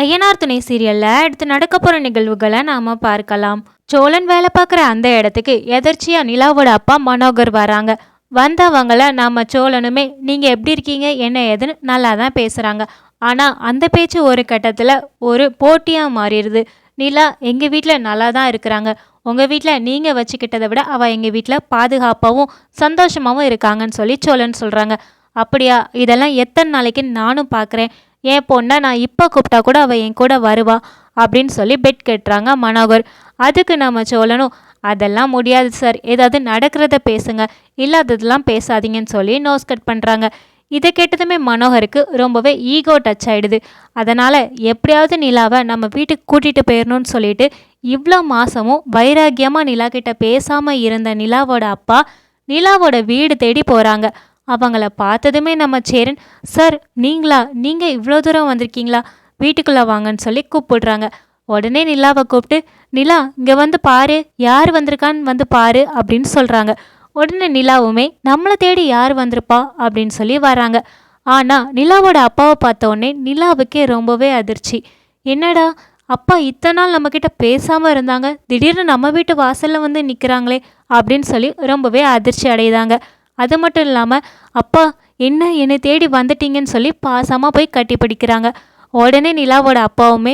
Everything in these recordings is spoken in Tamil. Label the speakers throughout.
Speaker 1: ஐயனார் துணை சீரியல்ல அடுத்து நடக்க போற நிகழ்வுகளை நாம பார்க்கலாம். சோழன் வேலை பார்க்குற அந்த இடத்துக்கு எதர்ச்சியா நிலாவோட அப்பா மனோகர் வராங்க. வந்தவங்கள நாம சோழனுமே நீங்க எப்படி இருக்கீங்க என்ன ஏதுன்னு நல்லா தான் பேசுறாங்க. ஆனா அந்த பேச்சு ஒரு கட்டத்துல ஒரு போட்டியா மாறிடுது. நிலா எங்க வீட்டுல நல்லா தான் இருக்கிறாங்க, உங்க வீட்டுல நீங்க வச்சுக்கிட்டதை விட அவ எங்க வீட்டுல பாதுகாப்பாகவும் சந்தோஷமாவும் இருக்காங்கன்னு சொல்லி சோழன் சொல்றாங்க. அப்படியா, இதெல்லாம் எத்தனை நாளைக்கு நானும் பார்க்குறேன். என் பொண்ணை நான் இப்போ கூப்பிட்டா கூட அவள் என் கூட வருவா அப்படின்னு சொல்லி பெட் கட்டுறாங்க மனோகர். அதுக்கு நம்ம சோழனும் அதெல்லாம் முடியாது சார், ஏதாவது நடக்கிறத பேசுங்க, இல்லாததெல்லாம் பேசாதீங்கன்னு சொல்லி நோஸ் கட் பண்ணுறாங்க. இதை கேட்டதுமே மனோகருக்கு ரொம்பவே ஈகோ டச் ஆகிடுது. அதனால் எப்படியாவது நிலாவை நம்ம வீட்டுக்கு கூட்டிகிட்டு போயிடணும்னு சொல்லிட்டு இவ்வளோ மாதமும் வைராக்கியமாக நிலா கிட்ட பேசாமல் இருந்த நிலாவோட அப்பா நிலாவோட வீடு தேடி போகிறாங்க. அவங்கள பார்த்ததுமே நம்ம சேரன், சார் நீங்களா, நீங்கள் இவ்வளோ தூரம் வந்திருக்கீங்களா, வீட்டுக்குள்ளே வாங்கன்னு சொல்லி கூப்பிடுறாங்க. உடனே நிலாவை கூப்பிட்டு, நிலா இங்கே வந்து பாரு, யார் வந்திருக்கான்னு வந்து பாரு அப்படின்னு சொல்கிறாங்க. உடனே நிலாவுமே நம்மளை தேடி யார் வந்திருப்பா அப்படின்னு சொல்லி வராங்க. ஆனால் நிலாவோட அப்பாவை பார்த்த உடனே நிலாவுக்கே ரொம்பவே அதிர்ச்சி. என்னடா அப்பா இத்தனை நாள் நம்மக்கிட்ட பேசாமல் இருந்தாங்க, திடீர்னு நம்ம வீட்டு வாசலில் வந்து நிற்கிறாங்களே அப்படின்னு சொல்லி ரொம்பவே அதிர்ச்சி அடையுதாங்க. அது மட்டும் இல்லாமல் அப்பா என்ன என்னை தேடி வந்துட்டீங்கன்னு சொல்லி பாசமாக போய் கட்டி பிடிக்கிறாங்க. உடனே நிலாவோட அப்பாவுமே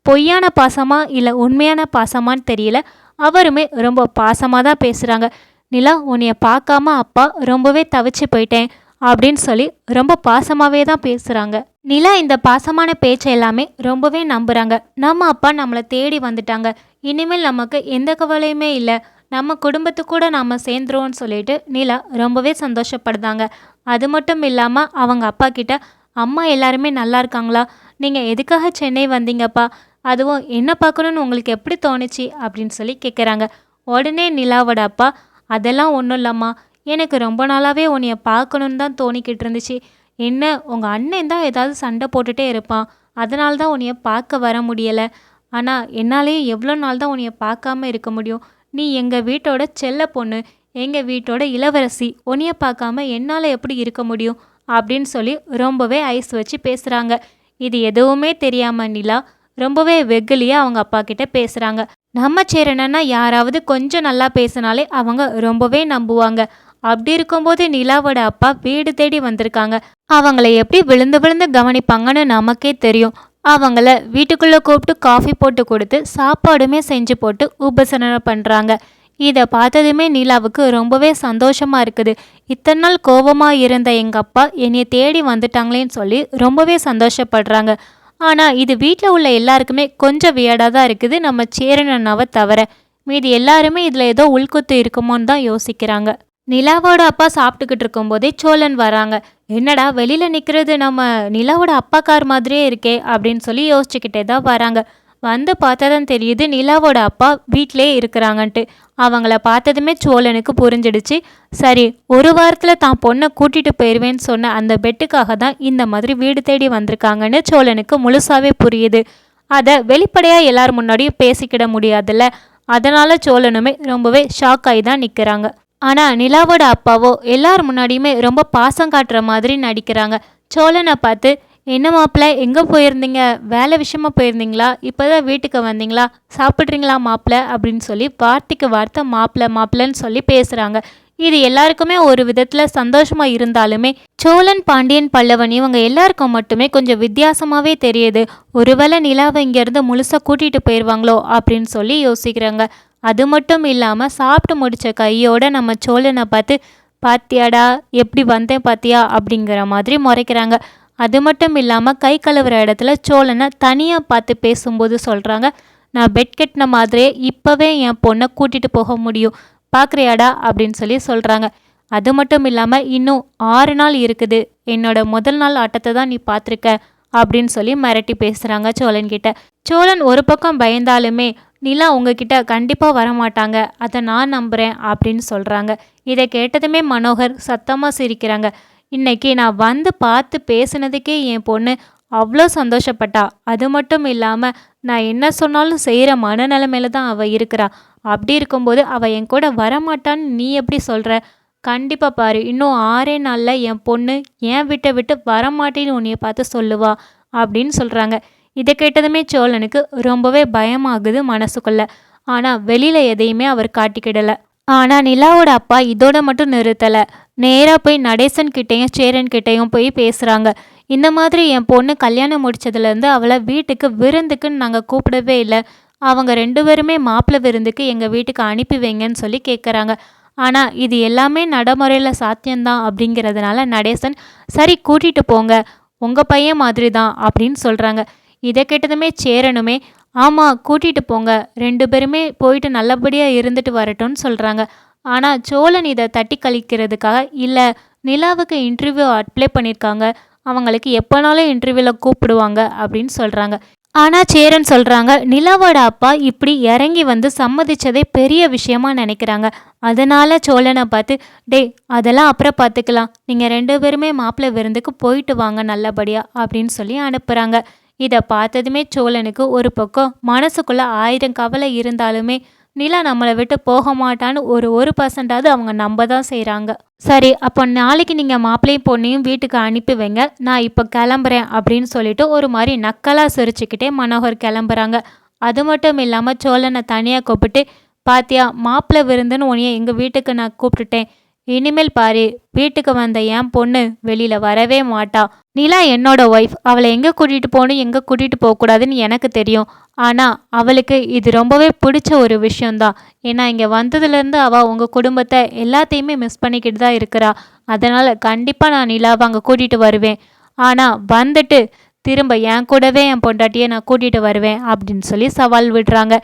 Speaker 1: பொய்யான பாசமா இல்லை உண்மையான பாசமான்னு தெரியல, அவருமே ரொம்ப பாசமாக தான் பேசுகிறாங்க. நிலா உன்னைய பார்க்காம அப்பா ரொம்பவே தவிச்சு போயிட்டேன் அப்படின்னு சொல்லி ரொம்ப பாசமாகவே தான் பேசுகிறாங்க. நிலா இந்த பாசமான பேச்சை எல்லாமே ரொம்பவே நம்புகிறாங்க. நம்ம அப்பா நம்மளை தேடி வந்துட்டாங்க, இனிமேல் நமக்கு எந்த கவலையுமே இல்லை, நம்ம குடும்பத்து கூட நாம் சேர்ந்துருவோன்னு சொல்லிட்டு நிலா ரொம்பவே சந்தோஷப்படுதாங்க. அது மட்டும் இல்லாமல் அவங்க அப்பா கிட்ட, அம்மா எல்லாருமே நல்லா இருக்காங்களா, நீங்கள் எதுக்காக சென்னை வந்தீங்கப்பா, அதுவும் என்ன பார்க்கணுன்னு உங்களுக்கு எப்படி தோணுச்சு அப்படின்னு சொல்லி கேட்குறாங்க. உடனே நிலாவோட அப்பா, அதெல்லாம் ஒன்றும் இல்லைம்மா, எனக்கு ரொம்ப நாளாகவே உன்னைய பார்க்கணுன்னு தான் தோணிக்கிட்டு இருந்துச்சு. என்ன உங்கள் அண்ணன் தான் ஏதாவது சண்டை போட்டுகிட்டே இருப்பான், அதனால தான் உன்னைய பார்க்க வர முடியலை. ஆனால் என்னாலேயே எவ்வளோ நாள் தான் உன்னைய பார்க்காம இருக்க முடியும், நீ எங்கள் வீட்டோட செல்ல பொண்ணு, எங்கள் வீட்டோட இளவரசி, உன்னைய பார்க்காம என்னால் எப்படி இருக்க முடியும் அப்படின்னு சொல்லி ரொம்பவே ஐஸ் வச்சு பேசுகிறாங்க. இது எதுவுமே தெரியாமல் நிலா ரொம்பவே வெகுலியாக அவங்க அப்பா கிட்ட பேசுகிறாங்க. நம்ம சேரனா யாராவது கொஞ்சம் நல்லா பேசினாலே அவங்க ரொம்பவே நம்புவாங்க. அப்படி இருக்கும்போது நிலாவோட அப்பா வீடு தேடி வந்திருக்காங்க. அவங்கள எப்படி விழுந்து விழுந்து கவனிப்பாங்கன்னு நமக்கே தெரியும். அவங்கள வீட்டுக்குள்ளே கூப்பிட்டு காஃபி போட்டு கொடுத்து சாப்பாடுமே செஞ்சு போட்டு உபசரணை பண்ணுறாங்க. இதை பார்த்ததுமே நிலாவுக்கு ரொம்பவே சந்தோஷமாக இருக்குது. இத்தனை நாள் கோபமாக இருந்த எங்கள் அப்பா என்னை தேடி வந்துட்டாங்களேன்னு சொல்லி ரொம்பவே சந்தோஷப்படுறாங்க. ஆனால் இது வீட்டில் உள்ள எல்லாருக்குமே கொஞ்சம் வியடாக தான் இருக்குது, நம்ம சேரன் அண்ணாவை தவிர. மீதி எல்லாருமே இதில் ஏதோ உள்குத்து இருக்குமோன்னு தான் யோசிக்கிறாங்க. நிலாவோட அப்பா சாப்பிட்டுக்கிட்டு இருக்கும்போதே சோழன் வராங்க. என்னடா வெளியில் நிற்கிறது நம்ம நிலாவோட அப்பா கார் மாதிரியே இருக்கே அப்படின்னு சொல்லி யோசிச்சுக்கிட்டே தான் வராங்க. வந்து பார்த்தா தான் தெரியுது நிலாவோட அப்பா வீட்டிலே இருக்கிறாங்கன்ட்டு. அவங்கள பார்த்ததுமே சோழனுக்கு புரிஞ்சிடுச்சு. சரி, ஒரு வாரத்தில் தான் பொண்ணை கூட்டிகிட்டு போயிடுவேன்னு சொன்ன அந்த பெட்டுக்காக தான் இந்த மாதிரி வீடு தேடி வந்திருக்காங்கன்னு சோழனுக்கு முழுசாவே புரியுது. அதை வெளிப்படையாக எல்லார் முன்னாடியும் பேசிக்கிட முடியாதுல்ல, அதனால சோழனுமே ரொம்பவே ஷாக் ஆகி தான் நிற்கிறாங்க. ஆனால் நிலாவோட அப்பாவோ எல்லார் முன்னாடியுமே ரொம்ப பாசம் காட்டுற மாதிரி நடிக்கிறாங்க. சோழனை பார்த்து, என்ன மாப்பிள்ள எங்கே போயிருந்தீங்க, வேலை விஷயமா போயிருந்தீங்களா, இப்போ தான் வீட்டுக்கு வந்தீங்களா, சாப்பிட்றீங்களா மாப்பிள்ள அப்படின்னு சொல்லி வார்த்தைக்கு வார்த்தை மாப்பிள்ளன்னு சொல்லி பேசுகிறாங்க. இது எல்லாருக்குமே ஒரு விதத்தில் சந்தோஷமாக இருந்தாலுமே சோழன், பாண்டியன், பல்லவன் இவங்க எல்லாருக்கும் மட்டுமே கொஞ்சம் வித்தியாசமாகவே தெரியுது. ஒருவேளை நிலாவை இங்கேருந்து முழுசாக கூட்டிகிட்டு போயிடுவாங்களோ அப்படின்னு சொல்லி யோசிக்கிறாங்க. அது மட்டும் இல்லாமல் சாப்பிட்டு முடித்த கையோட நம்ம சோழனை பார்த்து, பாத்தியாடா எப்படி வந்தேன் பாத்தியா அப்படிங்கிற மாதிரி முறைக்கிறாங்க. அது மட்டும் இல்லாமல் கை கழுவுற இடத்துல சோழனை தனியாக பார்த்து பேசும்போது சொல்கிறாங்க, நான் பெட் கட்டின மாதிரியே இப்போவே என் பொண்ணை கூட்டிகிட்டு போக முடியும், பார்க்குறியாடா அப்படின்னு சொல்லி சொல்கிறாங்க. அது மட்டும் இல்லாமல் இன்னும் 6 நாள் இருக்குது, என்னோட முதல் நாள் ஆட்டத்தை தான் நீ பார்த்துருக்க அப்படின்னு சொல்லி மிரட்டி பேசுகிறாங்க சோழன்கிட்ட. சோழன் ஒரு பக்கம் பயந்தாலுமே, நிலா உங்ககிட்ட கண்டிப்பாக வரமாட்டாங்க, அதை நான் நம்புகிறேன் அப்படின்னு சொல்கிறாங்க. இதை கேட்டதுமே மனோகர் சத்தமாக சிரிக்கிறாங்க. இன்னைக்கு நான் வந்து பார்த்து பேசுனதுக்கே என் பொண்ணு அவ்வளோ சந்தோஷப்பட்டா. அது மட்டும் இல்லாமல் நான் என்ன சொன்னாலும் செய்கிற மனநிலைமையில தான் அவள் இருக்கிறா. அப்படி இருக்கும்போது அவள் என் கூட வரமாட்டான்னு நீ எப்படி சொல்கிற? கண்டிப்பாக பாரு, இன்னும் 6 நாளில் என் பொண்ணு என் விட்டு வரமாட்டேன்னு உன்னைய பார்த்து சொல்லுவா அப்படின்னு சொல்கிறாங்க. இதை கேட்டதுமே சோழனுக்கு ரொம்பவே பயமாகுது மனசுக்குள்ள. ஆனா வெளியில எதையுமே அவர் காட்டிக்கிடல. ஆனா நிலாவோட அப்பா இதோட மட்டும் நிறுத்தல. நேரா போய் நடேசன் கிட்டேயும் சேரன் கிட்டேயும் போய் பேசுறாங்க. இந்த மாதிரி என் பொண்ணு கல்யாணம் முடிச்சதுலேருந்து அவளை வீட்டுக்கு விருந்துக்குன்னு நாங்கள் கூப்பிடவே இல்லை. அவங்க 2 பேருமே மாப்பிள்ளை விருந்துக்கு எங்கள் வீட்டுக்கு அனுப்பி வைங்கன்னு சொல்லி கேட்குறாங்க. ஆனால் இது எல்லாமே நடைமுறையில் சாத்தியம்தான் அப்படிங்கிறதுனால நடேசன் சரி கூட்டிகிட்டு போங்க, உங்கள் பையன் மாதிரி தான் அப்படின்னு சொல்கிறாங்க. இதை கேட்டதுமே சேரனுமே ஆமாம் கூட்டிகிட்டு போங்க, 2 பேருமே போயிட்டு நல்லபடியாக இருந்துட்டு வரட்டும்னு சொல்கிறாங்க. ஆனால் சோழன் இதை தட்டி கழிக்கிறதுக்காக இல்லை, நிலாவுக்கு இன்டர்வியூ அப்ளை பண்ணியிருக்காங்க, அவங்களுக்கு எப்போனாலும் இன்டர்வியூவில் கூப்பிடுவாங்க அப்படின்னு சொல்கிறாங்க. ஆனால் சேரன் சொல்கிறாங்க நிலாவோட அப்பா இப்படி இறங்கி வந்து சம்மதிச்சதே பெரிய விஷயமா நினைக்கிறாங்க. அதனால சோழனை பார்த்து டே அதெல்லாம் அப்புறம் பார்த்துக்கலாம், நீங்கள் 2 பேருமே மாப்பிள்ளை விருந்துக்கு போயிட்டு வாங்க நல்லபடியாக அப்படின்னு சொல்லி அனுப்புகிறாங்க. இதை பார்த்ததுமே சோழனுக்கு ஒரு பக்கம் மனசுக்குள்ளே 1000 கவலை இருந்தாலுமே நிலா நம்மளை விட்டு போக மாட்டான்னு ஒரு 1% அவங்க நம்ப தான் செய்கிறாங்க. சரி அப்போ நாளைக்கு நீங்கள் மாப்பிள்ளையும் பொண்ணையும் வீட்டுக்கு அனுப்பி வைங்க, நான் இப்போ கிளம்புறேன் அப்படின்னு சொல்லிட்டு ஒரு மாதிரி நக்கலாக சிரிச்சுக்கிட்டே மனோகர் கிளம்புறாங்க. அது மட்டும் இல்லாமல் சோழனை தனியாக கூப்பிட்டு பாத்தியா மாப்பிள்ளை விருந்துன்னு உன்னைய எங்கள் வீட்டுக்கு நான் கூப்பிட்டுட்டேன், இனிமேல் பாரு வீட்டுக்கு வந்த என் பொண்ணு வெளியில் வரவே மாட்டா. நிலா என்னோட ஒய்ஃப், அவளை எங்கே கூட்டிகிட்டு போகணும் எங்கே கூட்டிகிட்டு போகக்கூடாதுன்னு எனக்கு தெரியும். ஆனால் அவளுக்கு இது ரொம்பவே பிடிச்ச ஒரு விஷயந்தான். ஏன்னா இங்கே வந்ததுலேருந்து அவள் உங்கள் குடும்பத்தை எல்லாத்தையுமே மிஸ் பண்ணிக்கிட்டு தான் இருக்கிறா. அதனால் கண்டிப்பாக நான் நிலாவை அங்கே கூட்டிகிட்டு வருவேன். ஆனால் வந்துட்டு திரும்ப என் கூடவே என் பொண்டாட்டியை நான் கூட்டிகிட்டு வருவேன் அப்படின்னு சொல்லி சவால் விடுறாங்க.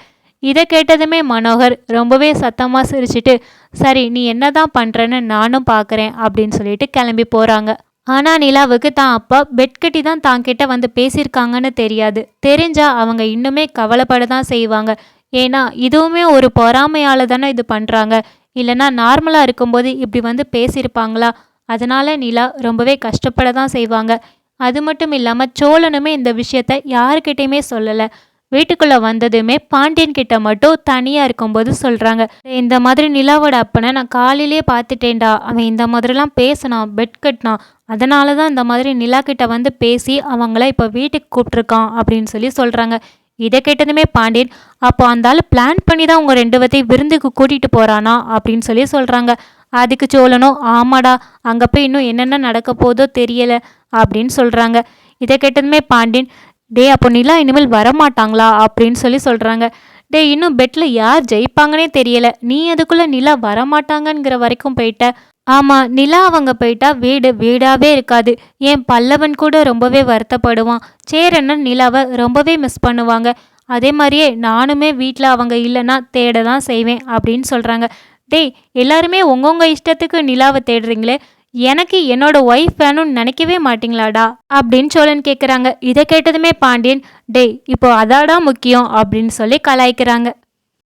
Speaker 1: இதை கேட்டதுமே மனோகர் ரொம்பவே சத்தமாக சிரிச்சிட்டு சரி நீ என்ன தான் பண்ணுறன்னு நானும் பார்க்குறேன் அப்படின்னு சொல்லிட்டு கிளம்பி போகிறாங்க. ஆனால் நிலாவுக்கு தான் அப்பா பெட் கட்டி தான் தாங்கிட்ட வந்து பேசியிருக்காங்கன்னு தெரியாது. தெரிஞ்சா அவங்க இன்னுமே கவலைப்பட தான் செய்வாங்க. ஏன்னா இதுவுமே ஒரு பொறாமையால் தானே இது பண்ணுறாங்க. இல்லைனா நார்மலாக இருக்கும்போது இப்படி வந்து பேசியிருப்பாங்களா? அதனால நிலா ரொம்பவே கஷ்டப்பட தான் செய்வாங்க. அது மட்டும் இல்லாமல் சோழனுமே இந்த விஷயத்த யாருக்கிட்டையுமே சொல்லலை. வீட்டுக்குள்ளே வந்ததுமே பாண்டியன் கிட்ட மட்டும் தனியாக இருக்கும்போது சொல்கிறாங்க, இந்த மாதிரி நிலாவோட அப்பனை நான் காலையிலே பார்த்துட்டேன்டா, அவன் இந்த மாதிரிலாம் பேசினான், பெட் கட்டினான், அதனால தான் இந்த மாதிரி நிலா கிட்ட வந்து பேசி அவங்கள இப்போ வீட்டுக்கு கூப்பிட்ருக்கான் அப்படின்னு சொல்லி சொல்கிறாங்க. இதை கேட்டதுமே பாண்டியன் அப்போ அந்த ஆள் பிளான் பண்ணி தான் உங்கள் 2 பேர்த்தையும் விருந்துக்கு கூட்டிகிட்டு போகிறானா அப்படின்னு சொல்லி சொல்கிறாங்க. அதுக்கு சோழனும் ஆமாடா, அங்கே போய் இன்னும் என்னென்ன நடக்க போதோ தெரியலை அப்படின்னு சொல்கிறாங்க. இதை கேட்டதுமே பாண்டியன் டே அப்போ நிலா இனிமேல் வரமாட்டாங்களா அப்படின்னு சொல்லி சொல்கிறாங்க. டே இன்னும் பெட்டில் யார் ஜெயிப்பாங்கன்னே தெரியலை, நீ அதுக்குள்ளே நிலா வரமாட்டாங்கங்கிற வரைக்கும் போயிட்ட. ஆமாம் நிலா அவங்க போயிட்டா வீடு வீடாகவே இருக்காது. ஏன் பல்லவன் கூட ரொம்பவே வருத்தப்படுவான். சேரண்ணன் நிலாவை ரொம்பவே மிஸ் பண்ணுவாங்க. அதே மாதிரியே நானுமே வீட்டில் அவங்க இல்லைன்னா தேட தான் செய்வேன் அப்படின்னு சொல்கிறாங்க. டேய் எல்லாருமே உங்கவுங்க இஷ்டத்துக்கு நிலாவை தேடுறீங்களே, எனக்கு என்னோட ஒய்ஃப் வேணும்னு நினைக்கவே மாட்டீங்களாடா அப்படின்னு சோழன் கேட்குறாங்க. இதை கேட்டதுமே பாண்டியன் டேய் இப்போ அதாடா முக்கியம் அப்படின்னு சொல்லி கலாய்க்கிறாங்க.